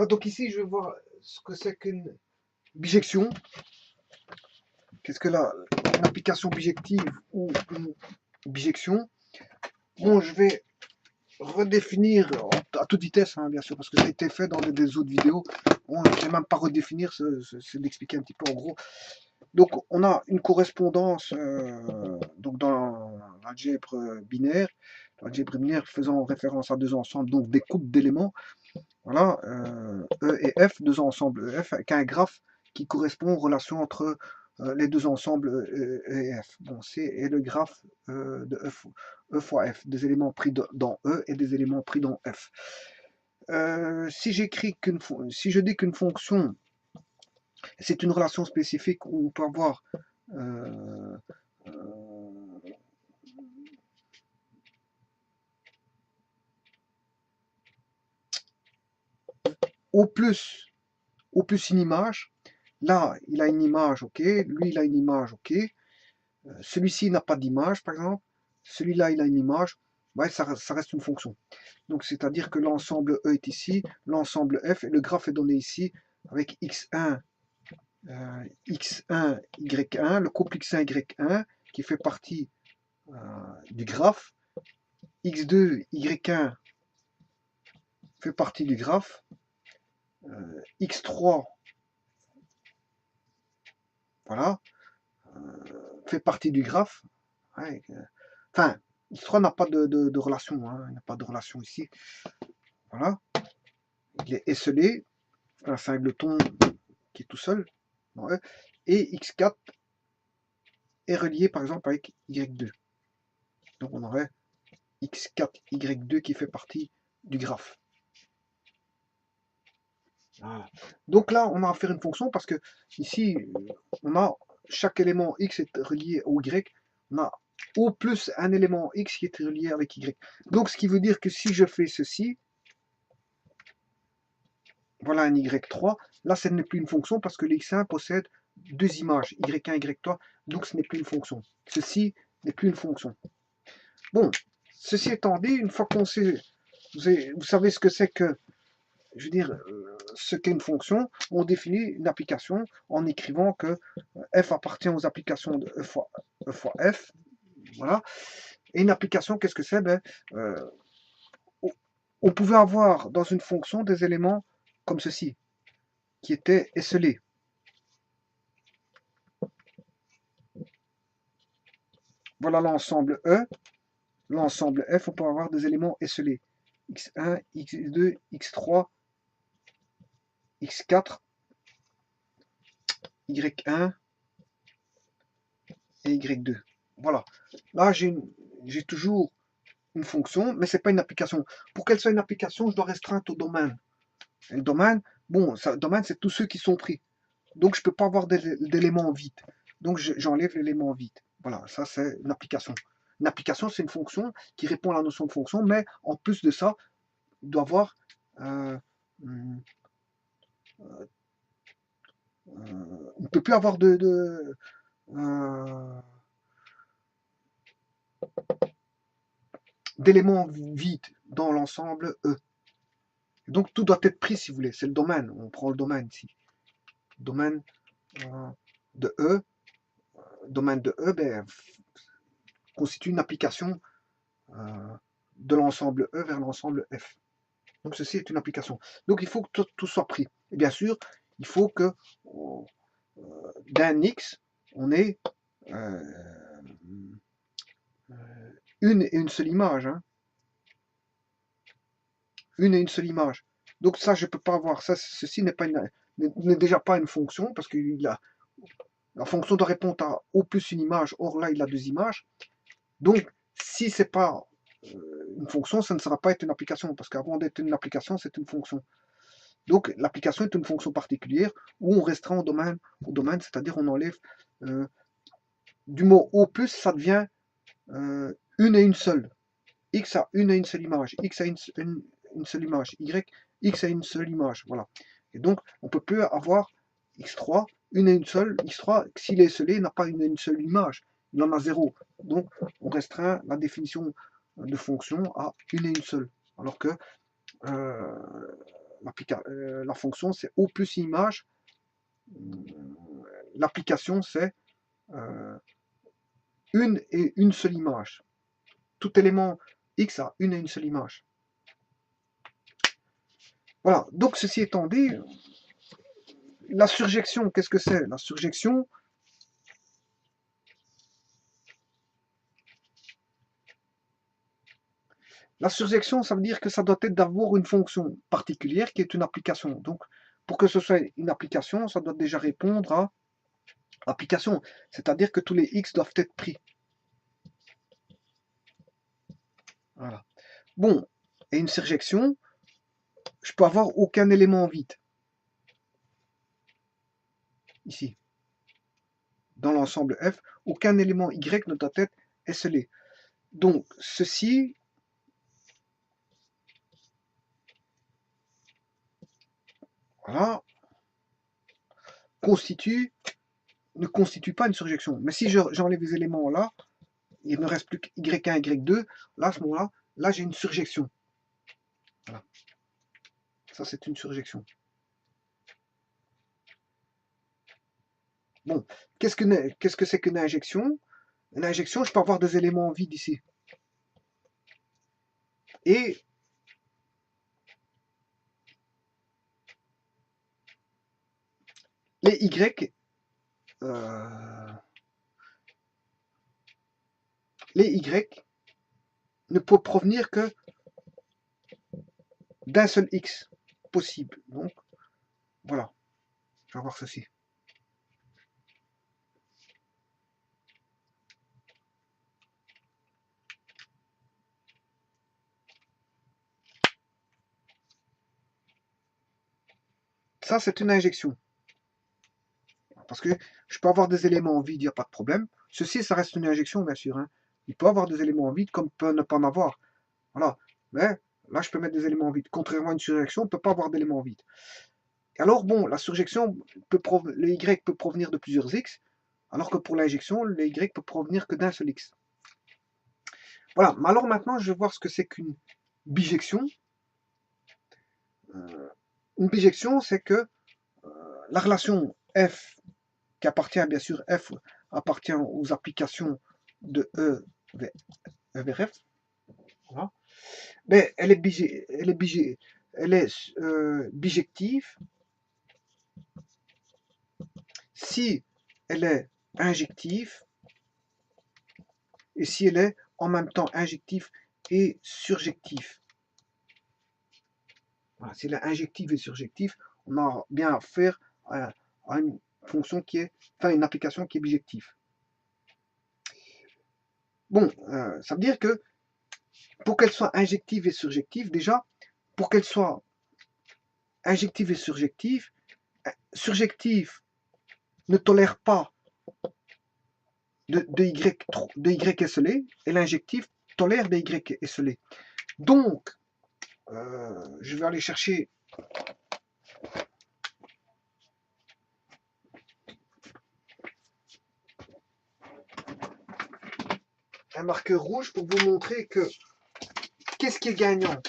Ah, donc ici, je vais voir ce que c'est qu'une bijection. Qu'est-ce que là, une application bijective ou une bijection? Bon, je vais redéfinir à toute vitesse, hein, bien sûr, parce que ça a été fait dans des autres vidéos. Bon, je ne vais même pas redéfinir, c'est d'expliquer un petit peu en gros. Donc, on a une correspondance donc dans l'algèbre binaire. L'algèbre binaire faisant référence à deux ensembles, donc des couples d'éléments. Voilà, E et F, deux ensembles EF, avec un graphe qui correspond aux relations entre les deux ensembles E et F. Bon, c'est le graphe de E fois F, des éléments pris dans E et des éléments pris dans F. Si je dis qu'une fonction, c'est une relation spécifique où on peut avoir euh, au plus une image. Là, il a une image, ok. Lui, il a une image, ok. Celui-ci n'a pas d'image, par exemple. Celui-là, il a une image. Ouais, ça reste une fonction. Donc, c'est-à-dire que l'ensemble E est ici, l'ensemble F, et le graphe est donné ici avec x1, x1, y1, le couple x1, y1, qui fait partie du graphe. x2, y1 fait partie du graphe. x3, voilà, fait partie du graphe. Ouais, enfin, x3 n'a pas de relation, hein, il n'y a pas de relation ici. Voilà, il est esselé, un singleton qui est tout seul. Ouais. Et x4 est relié par exemple avec y2. Donc on aurait x4, y2 qui fait partie du graphe. Voilà. Donc là, on a à faire une fonction parce que ici, on a chaque élément x est relié au y. On a au plus un élément x qui est relié avec y. Donc ce qui veut dire que si je fais ceci, voilà un y3, là ce n'est plus une fonction parce que l'x1 possède deux images, y1 et y3, donc ce n'est plus une fonction. Ceci n'est plus une fonction. Bon, ceci étant dit, une fois qu'on sait, vous savez ce que c'est que, je veux dire, ce qu'est une fonction, on définit une application en écrivant que f appartient aux applications de e fois f, voilà. Et une application, qu'est-ce que c'est? Ben, on pouvait avoir dans une fonction des éléments comme ceci, qui étaient esselés. Voilà l'ensemble E, l'ensemble F, on peut avoir des éléments esselés. X1, X2, X3, X4, Y1 et Y2. Voilà. Là, j'ai toujours une fonction, mais ce n'est pas une application. Pour qu'elle soit une application, je dois restreindre au domaine. Et le domaine, bon, le domaine, c'est tous ceux qui sont pris. Donc, je ne peux pas avoir d'éléments vides. Donc, j'enlève l'élément vide. Voilà, ça, c'est une application. Une application, c'est une fonction qui répond à la notion de fonction, mais en plus de ça, il doit avoir on ne peut plus avoir d'éléments vides dans l'ensemble E. Donc tout doit être pris si vous voulez. C'est le domaine. On prend le domaine ici. Domaine de E. Domaine de E ben, constitue une application de l'ensemble E vers l'ensemble F. Donc ceci est une application. Donc il faut que tout soit pris. Et bien sûr, il faut que d'un X, on ait une et une seule image. Hein. Une et une seule image. Donc ça, je ne peux pas avoir. Ça, ceci n'est déjà pas une fonction, parce que la fonction doit répondre à au plus une image. Or là, il a deux images. Donc, si c'est pas une fonction, ça ne sera pas être une application, parce qu'avant d'être une application, c'est une fonction. Donc, l'application est une fonction particulière où on restreint au domaine, c'est-à-dire on enlève du mot au plus, ça devient une et une seule. X a une et une seule image, X a une seule image, Y, X a une seule image, voilà. Et donc, on peut plus avoir X3, une et une seule, X3, s'il est esselé, il n'a pas une et une seule image, il en a zéro. Donc, on restreint la définition de fonction à une et une seule. Alors que la fonction c'est O plus image, l'application c'est une et une seule image. Tout élément X a une et une seule image. Voilà, donc ceci étant dit, la surjection, qu'est-ce que c'est? La surjection, ça veut dire que ça doit être d'avoir une fonction particulière qui est une application. Donc, pour que ce soit une application, ça doit déjà répondre à application. C'est-à-dire que tous les X doivent être pris. Voilà. Bon, et une surjection, je peux avoir aucun élément vide. Ici. Dans l'ensemble F, aucun élément Y ne doit être esselé. Donc, ceci voilà, ne constitue pas une surjection. Mais si j'enlève les éléments là, il ne reste plus que Y1, Y2, là, à ce moment-là, là, j'ai une surjection. Voilà. Ça, c'est une surjection. Bon, qu'est-ce que c'est qu'une injection? Une injection, je peux avoir des éléments vides ici. Et les Y, ne peuvent provenir que d'un seul X possible. Donc, voilà. Je vais voir ceci. Ça, c'est une injection. Parce que je peux avoir des éléments vides, il n'y a pas de problème. Ceci, ça reste une injection, bien sûr. Hein. Il peut avoir des éléments vides comme peut ne pas en avoir. Voilà. Mais là, je peux mettre des éléments vides. Contrairement à une surjection, on ne peut pas avoir d'éléments vides. Et alors, bon, la surjection, le Y peut provenir de plusieurs X, alors que pour l'injection, le Y peut provenir que d'un seul X. Voilà. Mais alors maintenant, je vais voir ce que c'est qu'une bijection. Une bijection, c'est que la relation F, qui appartient bien sûr, F appartient aux applications de E vers F. Voilà. Mais elle est bijective si elle est injective et si elle est en même temps injective et surjective. Voilà, si elle est injective et surjective, on a bien affaire à une fonction qui est, enfin une application qui est bijective. Bon, ça veut dire que pour qu'elle soit injective et surjective, déjà, pour qu'elle soit injective et surjective ne tolère pas de Y esselé et l'injectif tolère des Y esselés. Donc, je vais aller chercher un marqueur rouge pour vous montrer que qu'est-ce qui est gagnant.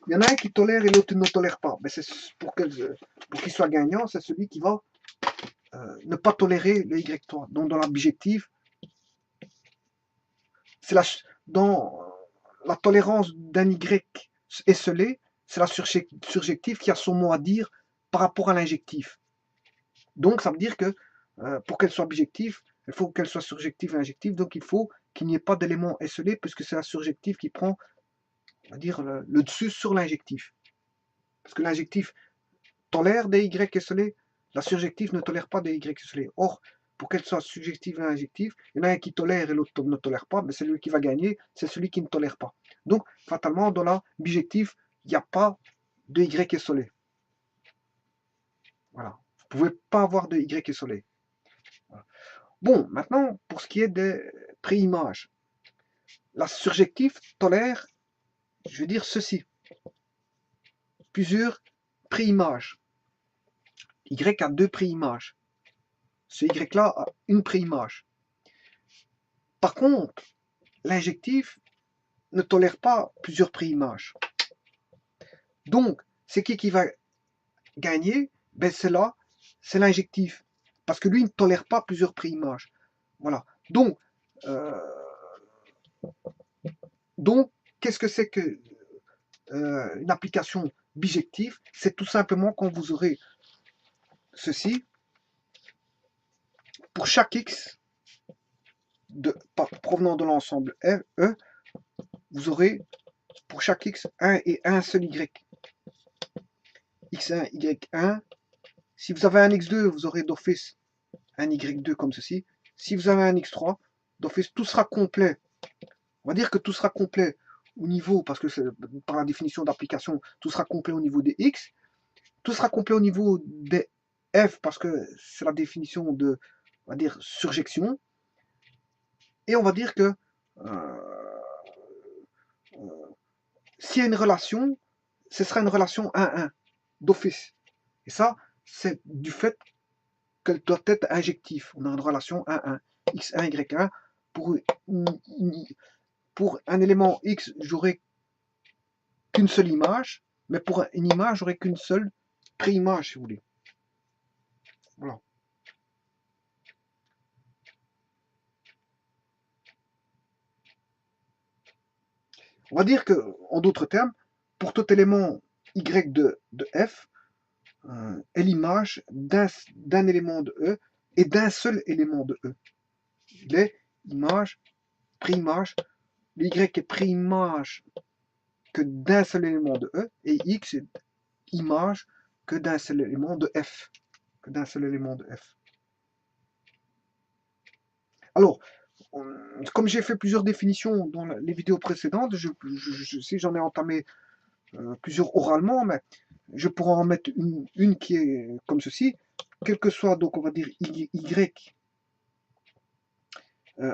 Il y en a un qui tolère et l'autre ne tolère pas. Mais c'est pour qu'il soit gagnant, c'est celui qui va ne pas tolérer le Y3. Donc dans la bijective, c'est dans la tolérance d'un Y esselé, c'est la surjective qui a son mot à dire par rapport à l'injectif. Donc ça veut dire que pour qu'elle soit bijective, il faut qu'elle soit surjective et injective. Donc il faut qu'il n'y ait pas d'élément esselé puisque c'est la surjective qui prend, on va dire, le dessus sur l'injectif. Parce que l'injectif tolère des Y esselés, la surjective ne tolère pas des Y esselés. Or, pour qu'elle soit surjective et injective, il y en a un qui tolère et l'autre ne tolère pas, mais c'est lui qui va gagner, c'est celui qui ne tolère pas. Donc, fatalement, dans la bijective, il n'y a pas de Y esselé. Voilà. Vous ne pouvez pas avoir de Y esselé. Voilà. Bon, maintenant, pour ce qui est des préimages, la surjective tolère, je vais dire ceci, plusieurs préimages. Y a deux préimages. Ce Y-là a une préimage. Par contre, l'injectif ne tolère pas plusieurs préimages. Donc, c'est qui va gagner? Ben c'est là, c'est l'injectif. Parce que lui, il ne tolère pas plusieurs préimages. Voilà. Euh, donc qu'est-ce que c'est que une application bijective? C'est tout simplement quand vous aurez ceci, pour chaque x provenant de l'ensemble E, vous aurez pour chaque x un et un seul y. x1, y1. Si vous avez un x2, vous aurez d'office un y2 comme ceci. Si vous avez un x3, d'office tout sera complet. On va dire que tout sera complet au niveau, parce que par la définition d'application, tout sera complet au niveau des x. Tout sera complet au niveau des f, parce que c'est la définition de, on va dire, surjection. Et on va dire que s'il y a une relation, ce sera une relation 1-1 d'office. Et ça, c'est du fait qu'elle doit être injective. On a une relation 1-1, x1, y1. Pour un élément x, j'aurai qu'une seule image, mais pour une image, j'aurai qu'une seule préimage, si vous voulez. Voilà. On va dire que, en d'autres termes, pour tout élément y de f, est l'image d'un élément de E et d'un seul élément de E. Il est image, préimage. Le Y est préimage que d'un seul élément de E et X est image que d'un seul élément de F. Que d'un seul élément de F. Alors, comme j'ai fait plusieurs définitions dans les vidéos précédentes, je sais j'en ai entamé plusieurs oralement, mais je pourrais en mettre une qui est comme ceci, quel que soit, donc on va dire Y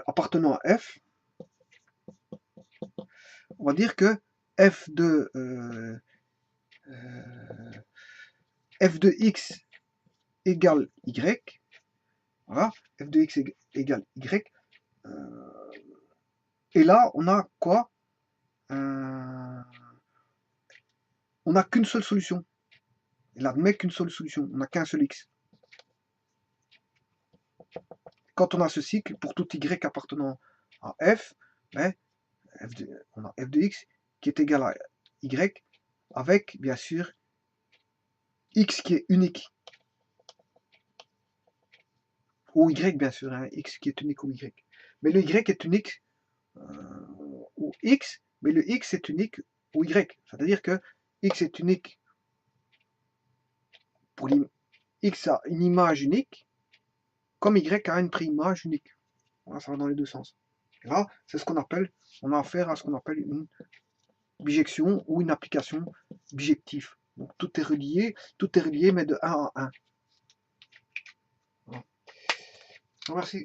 appartenant à F, on va dire que f de x égale y, voilà, f de x égale y, et là on a quoi? On n'a qu'une seule solution. Il admet qu'une seule solution, on n'a qu'un seul x. Quand on a ce cycle, pour tout y appartenant à f, ben, on a f de x qui est égal à y, avec bien sûr x qui est unique. Ou y bien sûr, hein, x qui est unique au y. Mais le y est unique au x, mais le x est unique au y. C'est-à-dire que x est unique pour x a une image unique, comme y a une préimage unique. Voilà, ça va dans les deux sens. Et là, c'est ce qu'on appelle, on a affaire à ce qu'on appelle une bijection ou une application bijective. Donc tout est relié, mais de 1 à 1. Voilà. Merci.